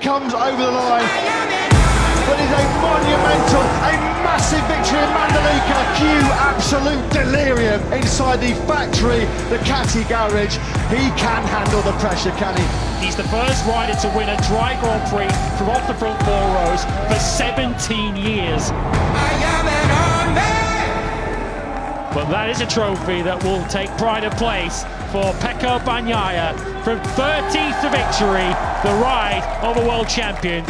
comes over the line. But it's a monumental, a massive victory in Mandalika. Cue absolute delirium inside the factory, the Catty garage. He can handle the pressure, can he? He's the first rider to win a dry Grand Prix from off the front 4 rows for 17 years. But that is a trophy that will take pride of place for Pecco Bagnaia from 13th to victory, the ride of a world champion.